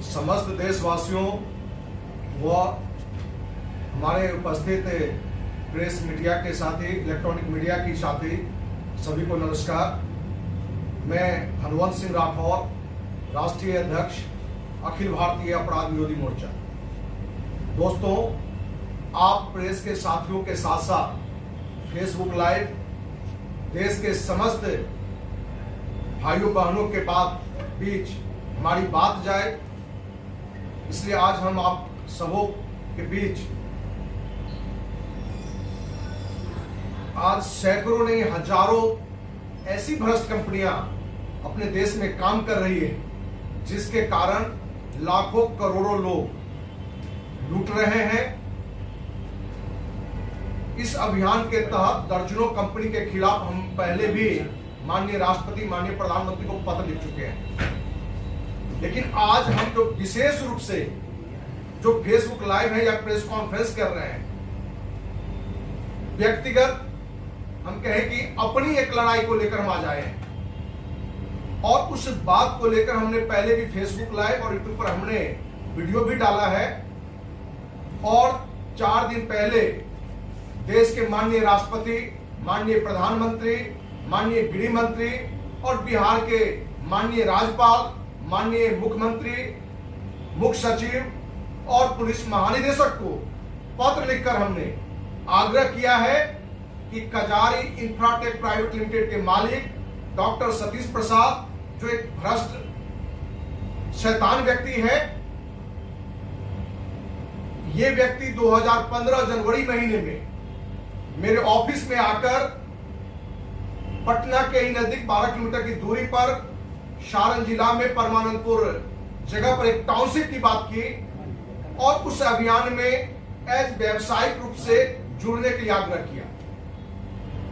समस्त देशवासियों व हमारे उपस्थित प्रेस मीडिया के साथी, इलेक्ट्रॉनिक मीडिया के साथी सभी को नमस्कार। मैं हनुवंत सिंह राठौर, राष्ट्रीय अध्यक्ष अखिल भारतीय अपराध विरोधी मोर्चा। दोस्तों, आप प्रेस के साथियों के साथ साथ फेसबुक लाइव देश के समस्त भाइयों बहनों के बीच हमारी बात जाए, इसलिए आज हम आप सबों के बीच आज सैकड़ों नहीं हजारों ऐसी भ्रष्ट कंपनियां अपने देश में काम कर रही है, जिसके कारण लाखों करोड़ों लोग लूट रहे हैं। इस अभियान के तहत दर्जनों कंपनी के खिलाफ हम पहले भी माननीय राष्ट्रपति, माननीय प्रधानमंत्री को पत्र लिख चुके हैं, लेकिन आज हम जो विशेष रूप से जो फेसबुक लाइव है या प्रेस कॉन्फ्रेंस कर रहे हैं, व्यक्तिगत हम कहें कि अपनी एक लड़ाई को लेकर हम आ जाए हैं। और उस बात को लेकर हमने पहले भी फेसबुक लाइव और यूट्यूब पर हमने वीडियो भी डाला है। और 4 दिन पहले देश के माननीय राष्ट्रपति, माननीय प्रधानमंत्री, माननीय गृह मंत्री और बिहार के माननीय राज्यपाल, माननीय मुख्यमंत्री, मुख्य सचिव और पुलिस महानिदेशक को पत्र लिखकर हमने आग्रह किया है कि कजारी इंफ्राटेक प्राइवेट लिमिटेड के मालिक डॉक्टर सतीश प्रसाद, जो एक भ्रष्ट शैतान व्यक्ति है, ये व्यक्ति 2015 जनवरी महीने में मेरे ऑफिस में आकर पटना के ही नजदीक 12 किलोमीटर की दूरी पर सारण जिला में परमानंदपुर जगह पर एक टाउनशिप की बात की और उस अभियान में एज व्यावसायिक रूप से जुड़ने के लिए आग्रह किया।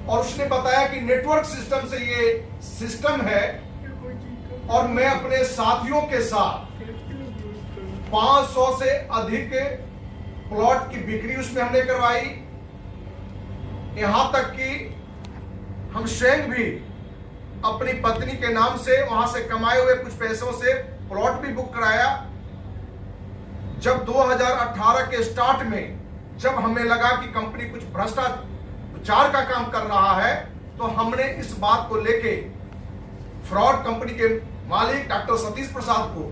और उसने बताया कि नेटवर्क सिस्टम से ये सिस्टम है और मैं अपने साथियों के साथ 500 से अधिक प्लॉट की बिक्री उसमें हमने करवाई। यहां तक कि हम स्वयं भी अपनी पत्नी के नाम से वहां से कमाए हुए कुछ पैसों से प्लॉट भी बुक कराया। जब 2018 के स्टार्ट में जब हमें लगा कि कंपनी कुछ भ्रष्टाचार का काम कर रहा है, तो हमने इस बात को लेके फ्रॉड कंपनी के मालिक डॉक्टर सतीश प्रसाद को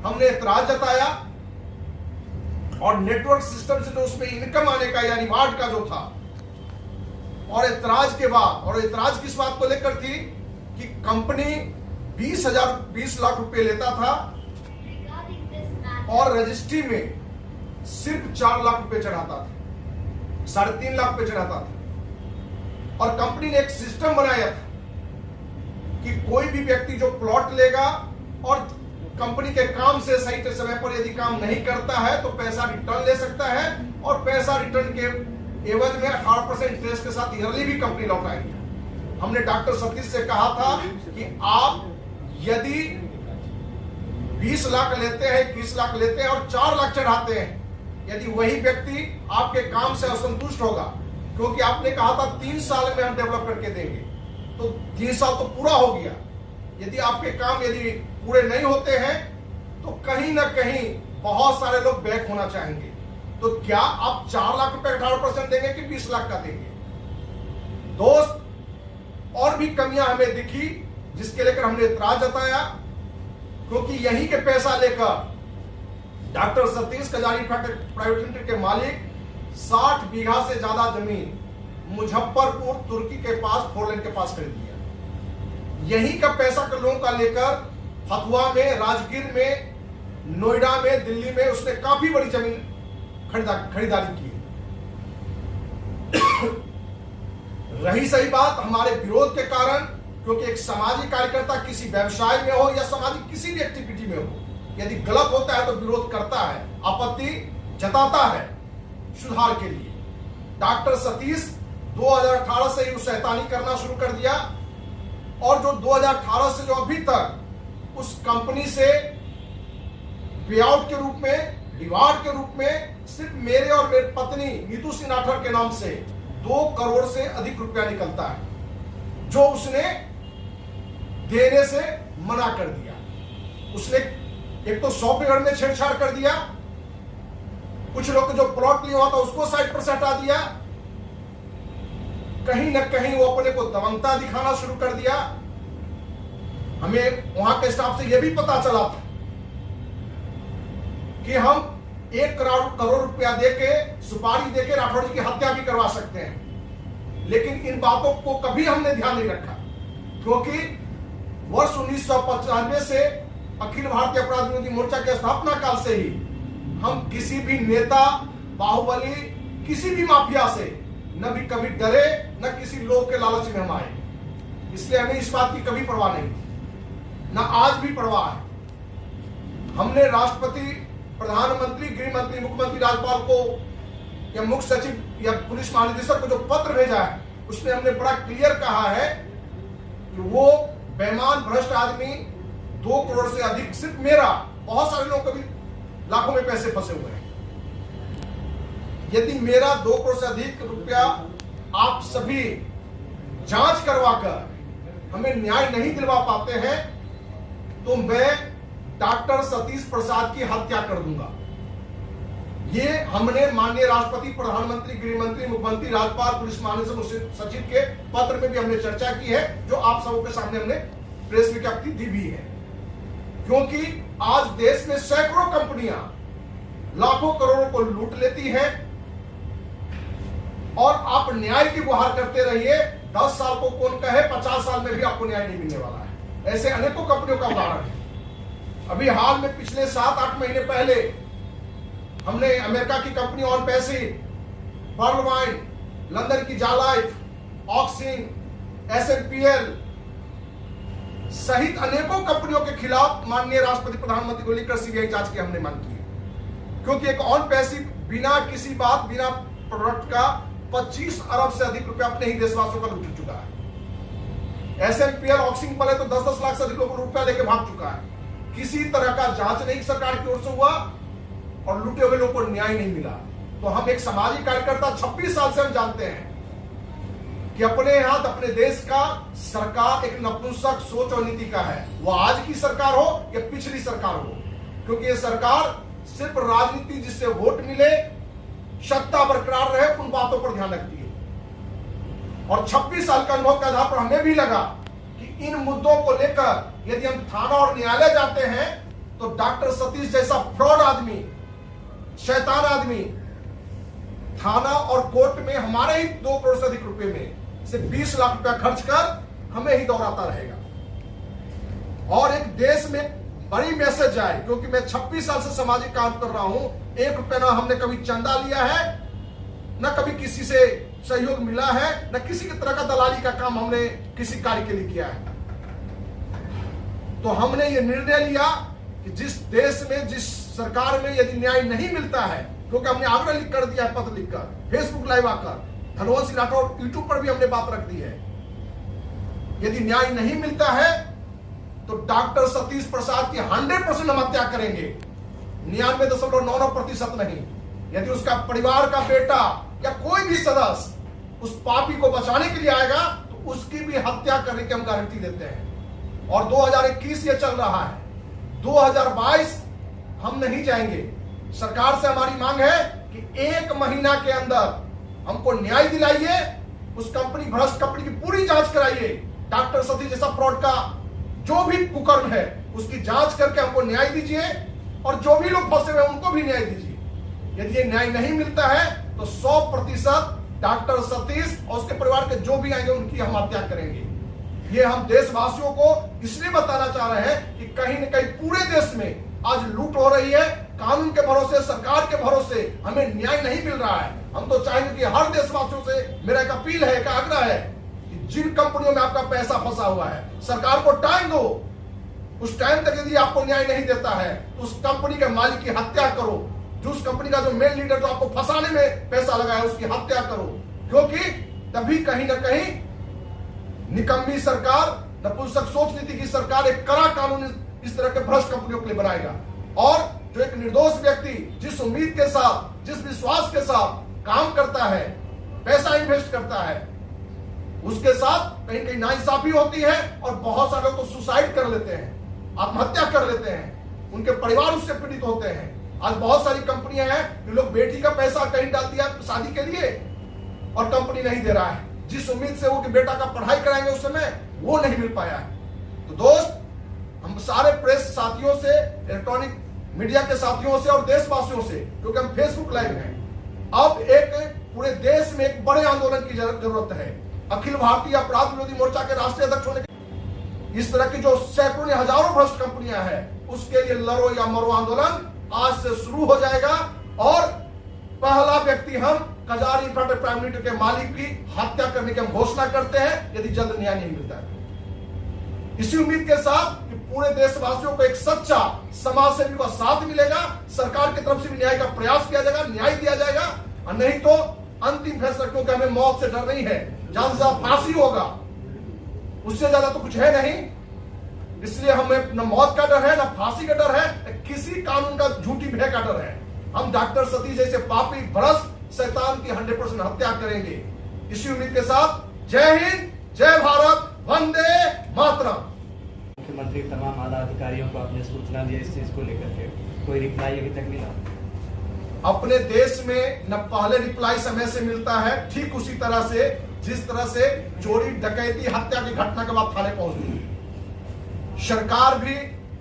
हमने एतराज जताया और नेटवर्क सिस्टम से जो उसमें इनकम आने का या रिवार्ड का जो था, और एतराज के बाद, और एतराज किस बात को लेकर थी कि कंपनी 20 लाख रुपए लेता था और रजिस्ट्री में सिर्फ 4 लाख रुपए चढ़ाता था, 3.5 लाख रुपए चढ़ाता था। और कंपनी ने एक सिस्टम बनाया था कि कोई भी व्यक्ति जो प्लॉट लेगा और कंपनी के काम से सही समय पर यदि काम नहीं करता है तो पैसा रिटर्न ले सकता है, और पैसा रिटर्न के एवज में 8% इंटरेस्ट के साथ ईयरली भी कंपनी लौटाएगी। हमने डॉक्टर सतीश से कहा था कि आप यदि 20 लाख लेते हैं, 21 लाख लेते हैं और 4 लाख चढ़ाते हैं, यदि वही व्यक्ति आपके काम से असंतुष्ट होगा, क्योंकि आपने कहा था 3 साल में हम डेवलप करके देंगे, तो 3 साल तो पूरा हो गया। यदि आपके काम यदि पूरे नहीं होते हैं तो कहीं ना कहीं बहुत सारे लोग बैक होना चाहेंगे। तो क्या आप 4 लाख रुपए 18% देंगे कि 20 लाख का देंगे? दोस्त, और भी कमियां हमें दिखी जिसके लेकर हमने इतराज जताया, क्योंकि यही के पैसा लेकर डॉक्टर सतीश कजारी प्राइवेट लिमिटेड के मालिक 60 बीघा से ज्यादा जमीन मुजफ्फरपुर तुर्की के पास 4 लेन के पास खरीद लिया। यही का पैसा कर लोगों का लेकर फतुहा में, राजगीर में, नोएडा में, दिल्ली में उसने काफी बड़ी जमीन खरीदारी की। रही सही बात हमारे विरोध के कारण, क्योंकि एक सामाजिक कार्यकर्ता किसी व्यवसाय में हो या सामाजिक किसी भी एक्टिविटी में हो, यदि गलत होता है तो विरोध करता है, आपत्ति जताता है सुधार के लिए। डॉक्टर सतीश 2018 से ही शैतानी करना शुरू कर दिया, और जो 2018 से जो अभी तक उस कंपनी से पे आउट के रूप में, रिवार्ड के रूप में सिर्फ मेरे और मेरी पत्नी नीतू सिंह राठौर के नाम से 2 करोड़ से अधिक रुपया निकलता है, जो उसने देने से मना कर दिया। उसने एक तो सॉफ्टवेयर में छेड़छाड़ कर दिया, कुछ लोग जो प्लॉट लिया हुआ था उसको साइड पर से हटा दिया, कहीं ना कहीं वो अपने को दबंगता दिखाना शुरू कर दिया। हमें वहां के स्टाफ से यह भी पता चला था कि हम 1 करोड़ रुपया देके, सुपारी देके राठौड़ जी की हत्या भी करवा सकते हैं, लेकिन इन बातों को कभी हमने ध्यान नहीं रखा, क्योंकि वर्ष 1995 से अखिल भारतीय अपराध विरोधी मोर्चा के स्थापना काल से ही हम किसी भी नेता, बाहुबली, किसी भी माफिया से न भी कभी डरे, न किसी लोग के लालच में हम आए। इसलिए हमें इस बात की कभी परवाह नहीं, न आज भी परवाह है। हमने राष्ट्रपति, प्रधानमंत्री, गृह मंत्री, मुख्यमंत्री, राज्यपाल को या मुख्य सचिव या पुलिस महानिदेशक को जो पत्र भेजा है, उसमें हमने बड़ा क्लियर कहा है कि वो बेईमान भ्रष्ट आदमी 2 करोड़ से अधिक, सिर्फ मेरा, बहुत सारे लोगों को भी लाखों में पैसे फंसे हुए हैं। यदि मेरा 2 करोड़ से अधिक रुपया आप सभी जांच करवाकर हमें न्याय नहीं दिलवा पाते हैं, तो मैं डॉक्टर सतीश प्रसाद की हत्या कर दूंगा। ये हमने माननीय राष्ट्रपति, प्रधानमंत्री, गृह मंत्री, मुख्यमंत्री, राज्यपाल, पुलिस महानिदेशक, सचिव के पत्र में भी हमने चर्चा की है, जो आप सबों के सामने हमने प्रेस विज्ञप्ति दी भी है। क्योंकि आज देश में सैकड़ों कंपनियां लाखों करोड़ों को लूट लेती हैं और आप न्याय की गुहार करते रहिए। 10 साल को कौन कहे, 50 साल में भी आपको न्याय नहीं मिलने वाला है। ऐसे अनेकों कंपनियों का उदाहरण है। अभी हाल में पिछले 7-8 महीने पहले हमने अमेरिका की कंपनी ऑन पैसी, पर्ल वाइन, लंदन की जालाइफ, ऑक्सिन, SNPL सहित अनेकों कंपनियों के खिलाफ माननीय राष्ट्रपति, प्रधानमंत्री को लेकर सीबीआई जांच की हमने मांग की है। क्योंकि एक ऑन पैसी बिना किसी बात, बिना प्रोडक्ट का 25 अरब से अधिक रुपया अपने ही देशवासियों का लूट चुका है। SNPL, ऑक्सिन पले तो 10-10 लाख से अधिक लोगों को रुपया लेके भाग चुका है। किसी तरह का जांच नहीं सरकार की ओर से हुआ और लूटे हुए लोगों को न्याय नहीं मिला। तो हम एक सामाजिक कार्यकर्ता, 26 साल से हम जानते हैं कि अपने हाथ, अपने देश का सरकार एक नपुंसक सोच और नीति का है। वो आज की सरकार हो या पिछली सरकार हो, क्योंकि ये सरकार सिर्फ राजनीति, जिससे वोट मिले, सत्ता बरकरार रहे, उन बातों पर ध्यान रखती है। और 26 साल का अनुभव के आधार पर हमें भी लगा कि इन मुद्दों को लेकर यदि हम थाना और न्यायालय जाते हैं तो डॉक्टर सतीश जैसा फ्रॉड आदमी, शैतान आदमी थाना और कोर्ट में हमारे ही 2 करोड़ से अधिक रुपए में से 20 लाख रुपया खर्च कर हमें ही दौड़ाता रहेगा। और एक देश में बड़ी मैसेज आए, क्योंकि मैं 26 साल से सामाजिक काम कर रहा हूं। 1 रुपया ना हमने कभी चंदा लिया है, न कभी किसी से सहयोग मिला है, न किसी की तरह का दलाली का काम हमने किसी कार्य के लिए किया है। तो हमने ये निर्णय लिया कि जिस देश में, जिस सरकार में यदि न्याय नहीं मिलता है, क्योंकि हमने आग्रह लिख कर दिया है, पत्र लिखकर, फेसबुक लाइव आकर, धनवंत सिंह राठौड़ यूट्यूब पर भी हमने बात रख दी है, यदि न्याय नहीं मिलता है तो डॉक्टर सतीश प्रसाद की 100% हम हत्या करेंगे, 99.99% नहीं। यदि उसका परिवार का बेटा या कोई भी सदस्य उस पापी को बचाने के लिए आएगा तो उसकी भी हत्या करने की हम गारंटी देते हैं। और 2021 ये चल रहा है, 2022 हम नहीं जाएंगे। सरकार से हमारी मांग है कि 1 महीना के अंदर हमको न्याय दिलाइए, उस कंपनी, भ्रष्ट कंपनी की पूरी जांच कराइए। डॉक्टर सतीश जैसा फ्रॉड का जो भी कुकर्म है उसकी जांच करके हमको न्याय दीजिए, और जो भी लोग फंसे हुए उनको भी न्याय दीजिए। यदि ये न्याय नहीं मिलता है तो 100% डॉक्टर सतीश और उसके परिवार के जो भी आएंगे उनकी हम हत्या करेंगे। ये हम देशवासियों को इसलिए बताना चाह रहे हैं कि कहीं न कहीं पूरे देश में आज लूट हो रही है, कानून के भरोसे, सरकार के भरोसे हमें न्याय नहीं मिल रहा है। हम तो चाहेंगे कि हर देशवासियों से मेरा एक अपील है, एक आग्रह है कि जिन कंपनियों में आपका पैसा फंसा हुआ है, सरकार को टाइम दो। उस टाइम तक यदि आपको न्याय नहीं देता है तो उस कंपनी के मालिक की हत्या करो। जो उस कंपनी का जो मेन लीडर जो आपको फंसाने में पैसा लगाया उसकी हत्या करो, क्योंकि तभी कहीं ना कहीं निकम्मी सरकार, नपुंसक सोच नीति की सरकार एक कड़ा कानून इस तरह के भ्रष्ट कंपनियों के लिए बनाएगा। और जो एक निर्दोष व्यक्ति जिस उम्मीद के साथ, जिस विश्वास के साथ काम करता है, पैसा इन्वेस्ट करता है, उसके साथ कहीं कहीं नाइंसाफी होती है और बहुत सारे लोग तो सुसाइड कर लेते हैं, आत्महत्या कर लेते हैं। उनके परिवार उससे पीड़ित होते हैं। आज बहुत सारी कंपनियां हैं जो लोग बेटी का पैसा कहीं डाल दिया शादी के लिए और कंपनी नहीं दे रहा है, जिस उम्मीद से वो कि बेटा का पढ़ाई कराएंगे उस समय वो नहीं मिल पाया है। तो दोस्त, हम सारे प्रेस साथियों से, इलेक्ट्रॉनिक मीडिया के साथियों से और देशवासियों से, क्योंकि हम फेसबुक लाइव हैं, अब एक पूरे देश में एक बड़े आंदोलन की जरूरत है। अखिल भारतीय अपराध विरोधी मोर्चा के राष्ट्रीय अध्यक्ष होने के इस तरह की जो सैकड़ों ने हजारों भ्रष्ट कंपनियां हैं उसके लिए लड़ो या मरो आंदोलन आज से शुरू हो जाएगा। और पहला व्यक्ति हम कजारी इंफ्राटेक प्राइवेट लिमिटेड के मालिक की हत्या करने की हम घोषणा करते हैं यदि जल्द न्याय नहीं मिलता है। इसी उम्मीद के साथ कि पूरे देशवासियों को एक सच्चा समाज सेवी का साथ मिलेगा, सरकार की तरफ से भी न्याय का प्रयास किया जाएगा, न्याय दिया जाएगा। और नहीं तो अंतिम फैसला, क्योंकि हमें मौत से डर नहीं है, ज्यादा से ज्यादा फांसी होगा, उससे ज्यादा तो कुछ है नहीं। इसलिए हमें न मौत का डर है, न फांसी का डर है, न किसी कानून का झूठी भय का डर है। हम डॉक्टर सतीश जैसे पापी भ्रष्ट शैतान की 100% हत्या करेंगे। इसी उम्मीद के साथ जय हिंद, जय भारत, वंदे मातरम। मुख्यमंत्री तमाम आला अधिकारियों को आपने सूचना दी इस चीज को लेकर के, कोई रिप्लाई अभी तक मिला? अपने देश में न पहले रिप्लाई समय से मिलता है, ठीक उसी तरह से जिस तरह से चोरी डकैती हत्या की घटना के बाद थाने पहुंचती है। सरकार भी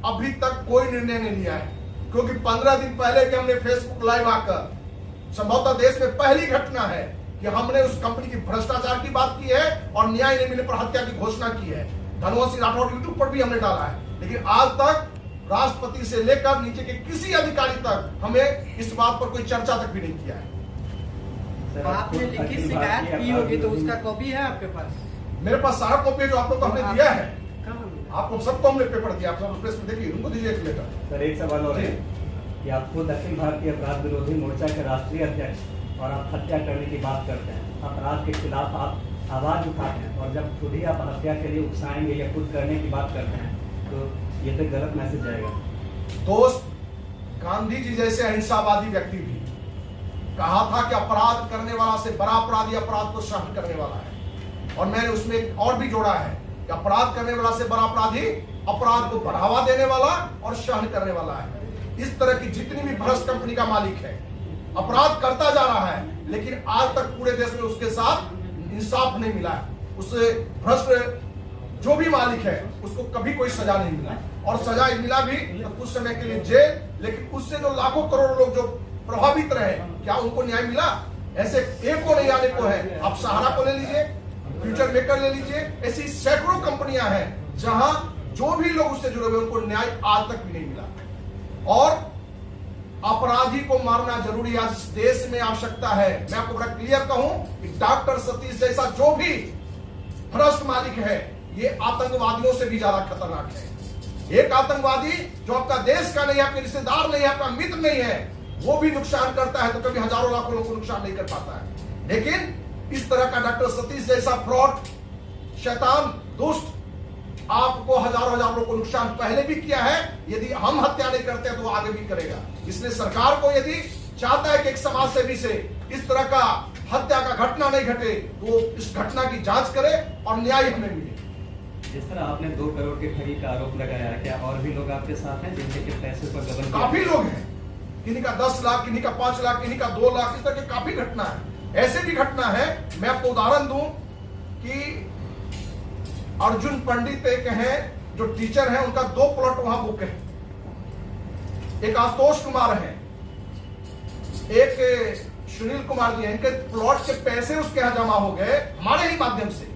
अभी तक कोई निर्णय नहीं लिया है, क्योंकि 15 दिन पहले भी हमने फेसबुक लाइव आकर, संभवतः देश में पहली घटना है कि हमने उस कंपनी की भ्रष्टाचार की बात की है और न्याय नहीं मिलने पर हत्या की घोषणा की है। धनवंत सिंह राठौड़ यूट्यूब पर भी हमने डाला है, लेकिन आज तक राष्ट्रपति से लेकर नीचे के किसी अधिकारी तक हमें इस बात पर कोई चर्चा तक भी नहीं किया है। आपने लिखित शिकायत की होगी तो उसका कॉपी है आपके पास? मेरे पास सारा कॉपी है जो आप लोग को हमने दिया है। कहाँ? आपको सबको हमने पेपर दिया, आप सब प्रेस में देखिए, उनको दीजिए एक लेटर। सर, एक सवाल और है कि आपको अखिल भारतीय अपराध विरोधी मोर्चा के राष्ट्रीय अध्यक्ष और आप हत्या करने की बात करते हैं, अपराध के खिलाफ आप आवाज उठाते हैं, और जब खुद ही आप हत्या के लिए उकसाएंगे या खुद करने की बात करते हैं तो ये तो गलत मैसेज जाएगा। दोस्त, गांधी जी जैसे अहिंसावादी व्यक्ति भी कहा था कि अपराध करने वाला से बड़ा अपराधी अपराध को सहन करने वाला है, और मैंने उसमें एक और भी जोड़ा है कि अपराध करने वाला से बड़ा अपराधी अपराध को बढ़ावा देने वाला और सहन करने वाला है। इस तरह की जितनी भी भ्रष्ट कंपनी का मालिक है अपराध करता जा रहा है, लेकिन आज तक पूरे देश में उसके साथ इंसाफ नहीं मिला है। उससे भ्रष्ट जो भी मालिक है उसको कभी कोई सजा नहीं मिला, और सजा मिला भी तो कुछ समय के लिए जेल, लेकिन उससे जो लाखों करोड़ों लोग जो प्रभावित रहे, क्या उनको न्याय मिला? ऐसे एक को नहीं आने को है। आप सहारा को ले लीजिए, फ्यूचर मेकर ले लीजिए, ऐसी सैकड़ों कंपनियां हैं जहां जो भी लोग उससे जुड़े हुए उनको न्याय आज तक भी नहीं मिला। और अपराधी को मारना जरूरी आज इस देश में आवश्यकता है। मैं आपको बड़ा क्लियर कहूं कि डॉक्टर सतीश जैसा जो भी भ्रष्ट मालिक है ये आतंकवादियों से भी ज्यादा खतरनाक है। एक आतंकवादी जो आपका देश का नहीं, आपके रिश्तेदार नहीं, आपका मित्र नहीं है, वो भी नुकसान करता है तो कभी हजारों लाखों लोगों को नुकसान नहीं कर पाता है। लेकिन इस तरह का डॉक्टर सतीश जैसा फ्रॉड, शैतान, दुष्ट आपको हजारों लोगों को नुकसान पहले भी किया है। यदि हम हत्या नहीं करते हैं तो वो आगे भी करेगा। इसलिए सरकार को यदि चाहता है कि एक समाज सेवी से इस तरह का हत्या का घटना नहीं घटे तो इस घटना की जांच करे और न्याय हमें मिले। जिस तरह आपने 2 करोड़ की ठगी का आरोप लगाया है, क्या और भी लोग आपके साथ हैं जिनके के पैसे पर गबन? काफी लोग हैं, किन्हीं का 10 लाख, किन्हीं का 5 लाख, किन्हीं का 2 लाख, इस तरह की काफी घटना है। ऐसे भी घटना है, मैं आपको उदाहरण दूं कि अर्जुन पंडित एक हैं जो टीचर हैं, उनका 2 प्लॉट वहां बुक है। एक आशुतोष कुमार है, एक सुनील कुमार जी हैं, इनके प्लॉट के पैसे उसके यहां जमा हो गए हमारे ही माध्यम से,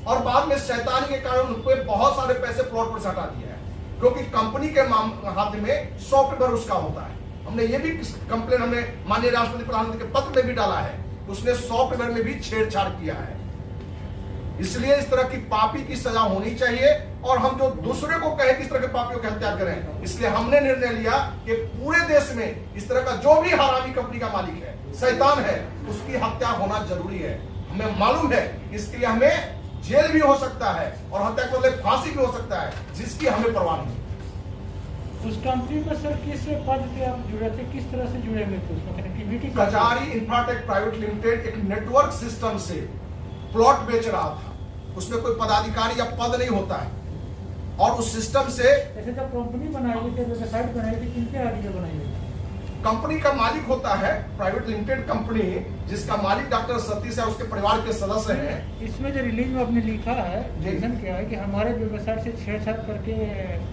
और बाद में शैतानी के कारण उनको बहुत सारे पैसे प्लॉट पर से हटा दिया है, क्योंकि कंपनी के हाथ में सॉफ्टवेयर उसका होता है। हमने ये भी कंप्लेन हमने माननीय राष्ट्रपति प्रधानमंत्री के पत्र में भी डाला है, उसने सॉफ्टवेयर में भी छेड़छाड़ किया है। इसलिए इस तरह की पापी की सजा होनी चाहिए, और हम जो दूसरे को कहे कि इस तरह के पापियों की हत्या करें, इसलिए हमने निर्णय लिया कि पूरे देश में इस तरह का जो भी हरामी कंपनी का मालिक है, शैतान है, उसकी हत्या होना जरूरी है। हमें मालूम है इसके लिए हमें जेल भी हो सकता है और हत्या के बदले फांसी भी हो सकता है, जिसकी हमें परवाह नहीं। उस कंपनी में सर किस पद पे आप जुड़े थे, किस तरह से जुड़े हुए थे उसमें कनेक्टिविटी? कजारी इंफ्राटेक प्राइवेट लिमिटेड एक नेटवर्क सिस्टम से प्लॉट बेच रहा था। उसमें कोई पदाधिकारी या पद नहीं होता है, और उस सिस्टम से ऐसे जब कंपनी बनाई गई थी, वेबसाइट बनाई थी, किनके आइडिया बनाई गई? कंपनी का मालिक होता है प्राइवेट लिमिटेड कंपनी, जिसका मालिक डॉक्टर सतीश है, उसके परिवार के सदस्य हैं। इसमें जो रिलीज में आपने लिखा है, रीजन क्या है कि हमारे वेबसाइट से छेड़छाड़ करके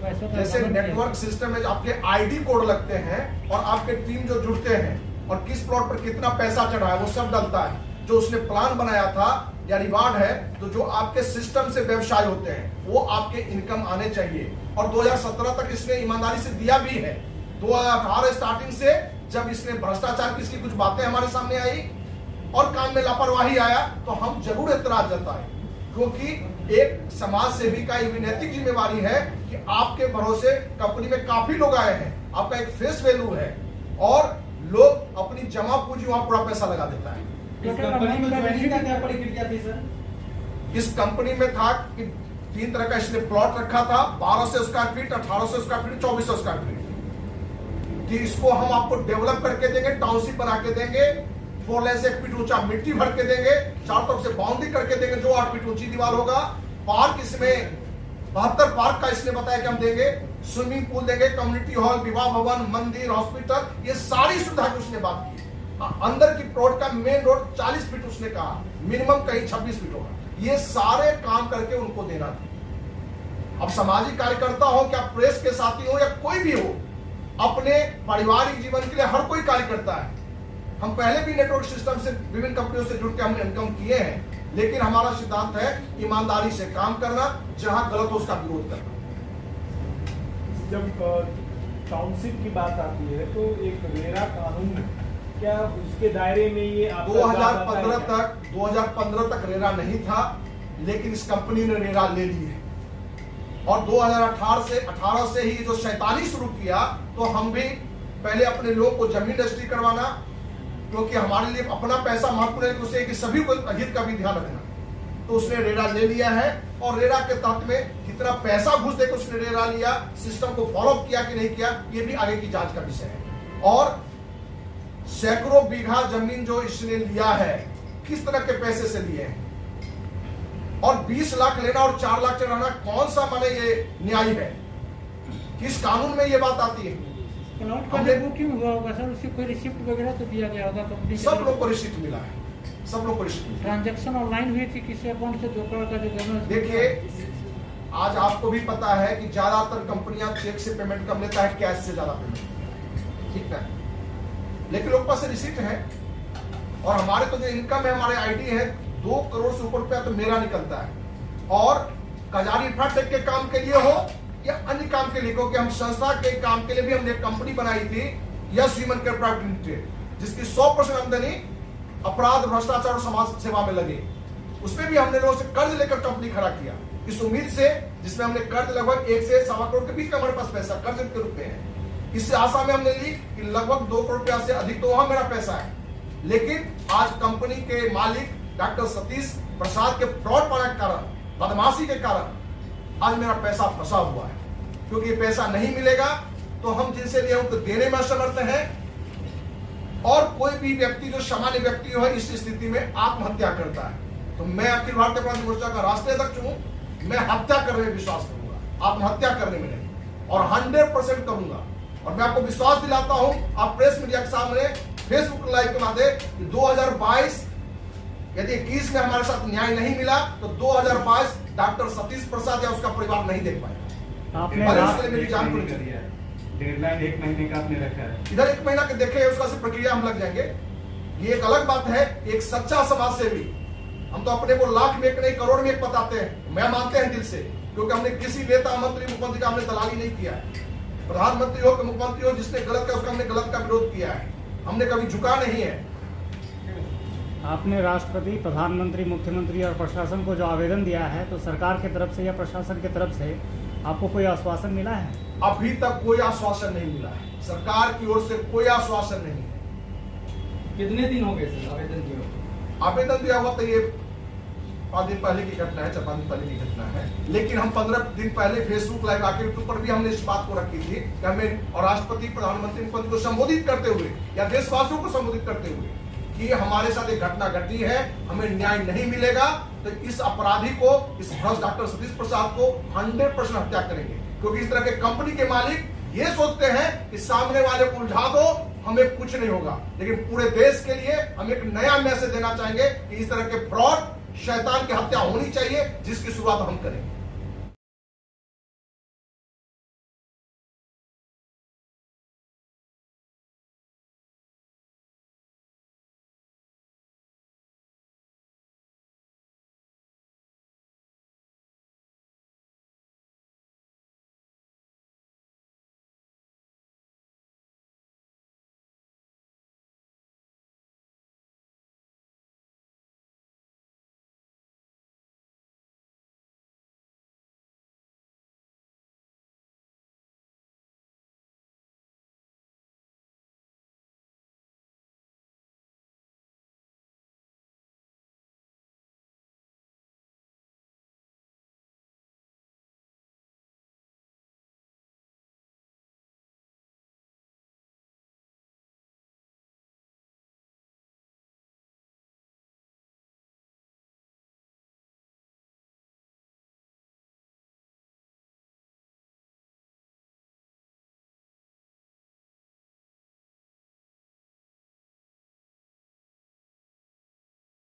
पैसे का जैसे गबन नेटवर्क किया। सिस्टम में आपके आईडी कोड लगते हैं और आपके टीम जो जुड़ते हैं और किस प्लॉट पर कितना पैसा चढ़ा है वो सब डलता है। जो उसने प्लान बनाया था या रिवार्ड है, तो जो आपके सिस्टम से व्यवसाय होते हैं वो आपके इनकम आने चाहिए। और 2017 तक इसने ईमानदारी से दिया भी है। 2018 स्टार्टिंग से जब इसने भ्रष्टाचार की इसकी कुछ बातें हमारे सामने आई और काम में लापरवाही आया, तो हम जरूर एतराज जताए, क्योंकि एक समाज सेवी का ये नैतिक जिम्मेवारी है कि आपके भरोसे कंपनी में काफी लोग आए हैं, आपका एक फेस वैल्यू है और लोग अपनी जमा पूंजी वहां पूरा पैसा लगा देता है। इस कंपनी में ज्वाइनिंग का क्या प्रक्रिया थी सर? इस कंपनी में था कि 3 तरह का इसने प्लॉट रखा था, 1200 square feet, 1800 square feet, 2400 square feet, कि इसको हम आपको डेवलप करके देंगे, टाउनशिप बना के देंगे, 4 लेन से 1 फीट ऊंचा मिट्टी भर के देंगे, चारों तरफ से बाउंड्री करके देंगे, जो 8 फीट ऊंची दीवार होगा। पार्क इसमें 72 पार्क का इसने बताया कि हम देंगे, स्विमिंग पूल देंगे, कम्युनिटी हॉल, विवाह भवन, मंदिर, हॉस्पिटल, ये सारी सुविधा की उसने बात की। अंदर की प्लॉट का मेन रोड 40 फीट उसने कहा, मिनिमम कहीं 26 फीट होगा। ये सारे काम करके उनको देना था। अब सामाजिक कार्यकर्ता हो, क्या प्रेस के साथी हो या कोई भी हो, अपने पारिवारिक जीवन के लिए हर कोई कार्य करता है। हम पहले भी नेटवर्क सिस्टम से विभिन्न कंपनियों से जुड़ के हमने इनकम किए हैं, लेकिन हमारा सिद्धांत है ईमानदारी से काम करना, जहां गलत हो उसका विरोध करना। जब टाउनशिप की बात आती है तो एक रेरा कानून, क्या उसके दायरे में ये 2015 तक रेरा नहीं था, लेकिन इस कंपनी ने रेरा ले ली है। और 2018 से ही जो शैतानी शुरू किया, तो हम भी पहले अपने लोगों को जमीन रजिस्ट्री करवाना, क्योंकि हमारे लिए अपना पैसा महत्वपूर्ण है, उसे कि सभी को हित का भी ध्यान रखना। तो उसने रेरा ले लिया है और रेरा के तहत में कितना पैसा घुस देकर उसने रेरा लिया, सिस्टम को फॉलो किया कि नहीं किया, ये भी आगे की जांच का विषय है। और सैकड़ों बीघा जमीन जो इसने लिया है, किस तरह के पैसे से लिए हैं, और 20 लाख लेना और 4 लाख चढ़ाना, कौन सा माने ये न्याय है? किस कानून में ये बात आती है? प्लॉट का जब बुकिंग हुआ होगा सर, उससे कोई रिसिप्ट वगैरह तो दिया गया होगा कंपनी? सब लोग को रिसिप्ट मिला है, सब लोग को रिसिप्ट मिला। ट्रांजैक्शन ऑनलाइन हुई थी, किसी अकाउंट से 2 करोड़ का जो बैलेंस? देखिए, आज आपको भी पता है कि ज्यादातर कंपनियां चेक से पेमेंट कम लेता है, कैश से ज्यादा पेमेंट, ठीक है, लेकिन लोग पास रिसिप्ट है। और हमारे तो जो इनकम है, हमारे आईडी है, 2 करोड़ से ऊपर रुपया तो मेरा निकलता है। और कजारी इंफ्राटेक के काम के लिए हो या अन्य काम के लिए, क्योंकि हम संस्था के काम के लिए भी हमने एक कंपनी बनाई थी, yes human care private limited, जिसकी 100% आमदनी अपराध, भ्रष्टाचार और समाज सेवा में लगी। उसमें भी हमने लोगों से कर्ज लेकर कंपनी खड़ा किया, इस उम्मीद से, जिसमें हमने कर्ज लगभग 1 से 1.25 करोड़ के बीच में हमारे पास पैसा कर्ज के रूप में है। इस आशा में हमने ली कि लगभग 2 करोड़ रुपया से अधिक तो वहां मेरा पैसा है। लेकिन आज कंपनी के मालिक डॉक्टर सतीश प्रसाद के फ्रॉड पाने के कारण, बदमाशी के कारण आज मेरा पैसा फंसा हुआ है। क्योंकि ये पैसा नहीं मिलेगा तो हम जिनसे लिए उनको देने में असमर्थ हैं, और कोई भी व्यक्ति जो सामान्य व्यक्ति है इस स्थिति में आत्महत्या करता है। तो मैं अखिल भारतीय अपराधी मोर्चा का राष्ट्रीय अध्यक्ष हूं, मैं हत्या करने में विश्वास करूंगा, आत्महत्या करने में नहीं, और 100% करूंगा। और मैं आपको विश्वास दिलाता हूं, आप प्रेस मीडिया के सामने फेसबुक लाइव के माध्यम 2022 यदि 21 में हमारे साथ न्याय नहीं मिला तो 2022 डॉक्टर सतीश प्रसाद या उसका परिवार नहीं देख पाएगा। आपने मेरी जान पड़ी चली है, डेडलाइन 1 महीने का आपने रखा है, इधर 1 महीना के देखे उसका से प्रक्रिया हम लग जाएंगे। ये एक अलग बात है। एक सच्चा समाज सेवी, हम तो अपने को लाख में एक नहीं करोड़ में एक बताते हैं, मैं मानते हैं दिल से, क्योंकि हमने किसी नेता, मंत्री, मुख्यमंत्री का हमने दलाली नहीं किया है। प्रधानमंत्री हो कि मुख्यमंत्री हो, जिसने गलत किया उसका हमने गलत का विरोध किया है, हमने कभी झुका नहीं है। आपने राष्ट्रपति, प्रधानमंत्री, मुख्यमंत्री और प्रशासन को जो आवेदन दिया है, तो सरकार की तरफ से या प्रशासन की तरफ से आपको कोई आश्वासन मिला है? अभी तक कोई आश्वासन नहीं मिला है, सरकार की ओर से कोई आश्वासन नहीं है। कितने दिन हो गए सर आवेदन दिया? आवेदन दिया हुआ तो ये 5 दिन पहले की घटना है, 4-5 दिन पहले की घटना है। लेकिन हम 15 दिन पहले फेसबुक लाइव आके यूट्यूब पर भी हमने इस बात को रखी थी कि हमें और राष्ट्रपति, प्रधानमंत्री, मुख्यमंत्री को संबोधित करते हुए या देशवासियों को संबोधित करते हुए कि हमारे साथ एक घटना घटी है, हमें न्याय नहीं मिलेगा तो इस अपराधी को, इस भ्रष्ट डॉक्टर सतीश प्रसाद को 100% हत्या करेंगे, क्योंकि इस तरह के कंपनी के मालिक ये सोचते हैं कि सामने वाले को उलझा दो, हमें कुछ नहीं होगा। लेकिन पूरे देश के लिए हम एक नया मैसेज देना चाहेंगे कि इस तरह के फ्रॉड, शैतान की हत्या होनी चाहिए, जिसकी शुरुआत हम करें।